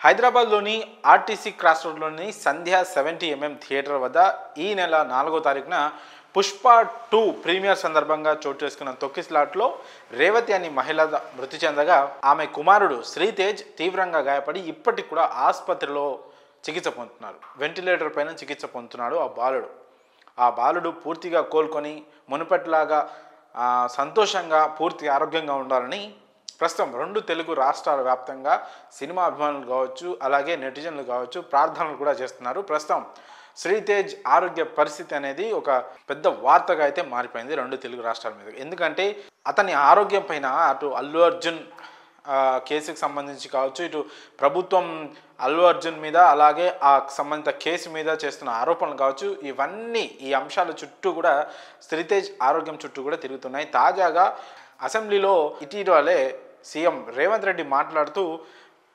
హైదరాబాద్లోని RTC cross రోడ్లోని సంధ్య 70mm theatre వద్ద ఈ నెల 4వ తారీఖున పుష్ప 2 ప్రీమియర్ సందర్భంగా చోటు చేసుకున్న తొక్కిసలాట్లో రేవతి అనే మహిళ మృతి చెందగా ఆమె కుమారుడు శ్రీతేజ్ తీవ్రంగా గాయపడి ఇప్పటికి కూడా ఆసుపత్రిలో చికిత్స పొందుతున్నారు. వెంటిలేటర్ పైన చికిత్స పొందుతున్నాడు ఆ బాలుడు పూర్తిగా కోలుకొని మునుపటిలాగా సంతోషంగా పూర్తి ఆరోగ్యంగా ఉండాలని ప్రస్తుతం 2 తెలుగు రాష్ట్రాల వ్యాప్తంగా సినిమా అభిమానులు కావచ్చు, అలాగే నెటిజన్లు కావచ్చు ప్రార్థనలు కూడా చేస్తున్నారు. ప్రస్తుతం శ్రీతేజ్ ఆరోగ్య పరిస్థితి అనేది ఒక పెద్ద వార్తగా అయితే మారిపోయింది 2 తెలుగు రాష్ట్రాల మీద. ఎందుకంటే అతని ఆరోగ్యం పైన అటు అల్లు అర్జున్ కేసుకు సంబంధించి కావచ్చు, ఇటు ప్రభుత్వం అల్లు అర్జున్ మీద అలాగే ఆ సంబంధిత కేసు మీద చేస్తున్న ఆరోపణలు కావచ్చు, ఈ అంశాల చుట్టూ కూడా శ్రీతేజ్ ఆరోగ్యం చుట్టూ కూడా తిరుగుతున్నాయి. తాజాగా అసెంబ్లీలో ఇటీవలే సీఎం రేవంత్ రెడ్డి మాట్లాడుతూ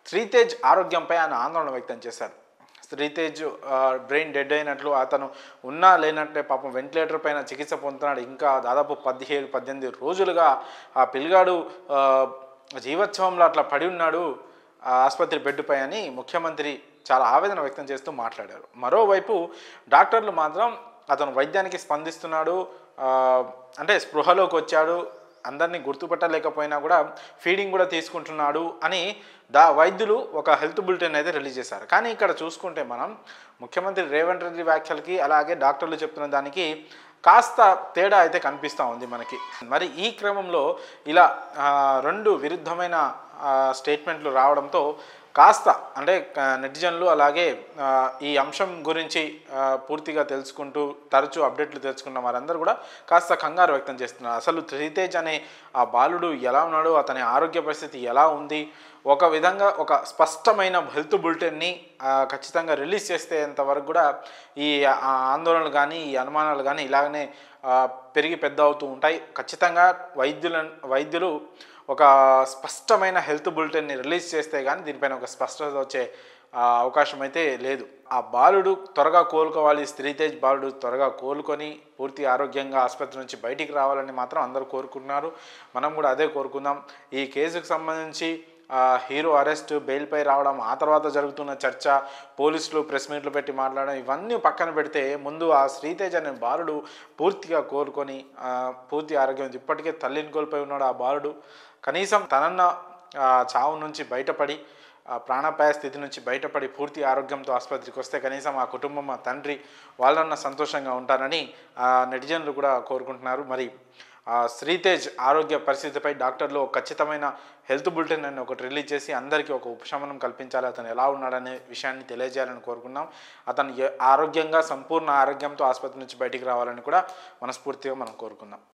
శ్రీతేజ్ ఆరోగ్యంపై ఆయన ఆందోళన వ్యక్తం చేశారు. శ్రీతేజ్ బ్రెయిన్ డెడ్ అయినట్లు, అతను ఉన్నా లేనట్లే పాపం వెంటిలేటర్ పైన చికిత్స పొందుతున్నాడు. ఇంకా దాదాపు 17-18 రోజులుగా ఆ పిల్లగాడు జీవోత్సవంలో అట్లా పడి ఉన్నాడు ఆసుపత్రి బెడ్పై అని ముఖ్యమంత్రి చాలా ఆవేదన వ్యక్తం చేస్తూ మాట్లాడారు. మరోవైపు డాక్టర్లు మాత్రం అతను వైద్యానికి స్పందిస్తున్నాడు, అంటే స్పృహలోకి వచ్చాడు, అందరినీ గుర్తుపట్టలేకపోయినా కూడా ఫీడింగ్ కూడా తీసుకుంటున్నాడు అని వైద్యులు ఒక హెల్త్ బులెటిన్ అయితే రిలీజ్ చేశారు. కానీ ఇక్కడ చూసుకుంటే మనం ముఖ్యమంత్రి రేవంత్ రెడ్డి వ్యాఖ్యలకి అలాగే డాక్టర్లు చెప్తున్న దానికి కాస్త తేడా అయితే కనిపిస్తూ ఉంది మనకి. మరి ఈ క్రమంలో ఇలా 2 విరుద్ధమైన స్టేట్మెంట్లు రావడంతో కాస్త అంటే నెటిజన్లు అలాగే ఈ అంశం గురించి పూర్తిగా తెలుసుకుంటూ తరచూ అప్డేట్లు తెలుసుకున్న వారందరూ కూడా కాస్త కంగారు వ్యక్తం చేస్తున్నారు. అసలు శ్రీతేజ్ అనే ఆ బాలుడు ఎలా ఉన్నాడు, అతని ఆరోగ్య పరిస్థితి ఎలా ఉంది, ఒక విధంగా ఒక స్పష్టమైన హెల్త్ బులెటిన్ని ఖచ్చితంగా రిలీజ్ చేసేంతవరకు కూడా ఈ ఆందోళనలు కానీ ఈ అనుమానాలు కానీ ఇలాగనే పెరిగి పెద్ద అవుతూ ఉంటాయి. ఖచ్చితంగా వైద్యులు ఒక స్పష్టమైన హెల్త్ బులెటిన్ని రిలీజ్ చేస్తే కానీ దీనిపైన ఒక స్పష్టత వచ్చే అవకాశం అయితే లేదు. ఆ బాలుడు త్వరగా కోలుకోవాలి, శ్రీతేజ్ బాలుడు త్వరగా కోలుకొని పూర్తి ఆరోగ్యంగా ఆసుపత్రి నుంచి బయటికి రావాలని మాత్రం అందరూ కోరుకుంటున్నారు. మనం కూడా అదే కోరుకుందాం. ఈ కేసుకు సంబంధించి హీరో అరెస్ట్, బెయిల్పై రావడం, ఆ తర్వాత జరుగుతున్న చర్చ, పోలీసులు ప్రెస్ మీట్లు పెట్టి మాట్లాడడం, ఇవన్నీ పక్కన పెడితే ముందు ఆ శ్రీతేజ్ అనే బాలుడు పూర్తిగా కోలుకొని పూర్తి ఆరోగ్యం, ఇప్పటికే తల్లిని కోల్పోయి ఉన్నాడు ఆ బాలుడు, కనీసం తనన్న చావు నుంచి బయటపడి ప్రాణాపాయ స్థితి నుంచి బయటపడి పూర్తి ఆరోగ్యంతో ఆసుపత్రికి వస్తే కనీసం ఆ కుటుంబం, ఆ తండ్రి వాళ్ళన్న సంతోషంగా ఉంటారని నెటిజన్లు కూడా కోరుకుంటున్నారు. మరి శ్రీతేజ్ ఆరోగ్య పరిస్థితిపై డాక్టర్లు ఖచ్చితమైన హెల్త్ బులెటిన్ అని ఒకటి రిలీజ్ చేసి అందరికీ ఒక ఉపశమనం కల్పించాలి, అతను ఎలా ఉన్నాడనే విషయాన్ని తెలియజేయాలని కోరుకున్నాం. అతను ఆరోగ్యంగా సంపూర్ణ ఆరోగ్యంతో ఆసుపత్రి నుంచి బయటికి రావాలని కూడా మనస్ఫూర్తిగా మనం కోరుకుందాం.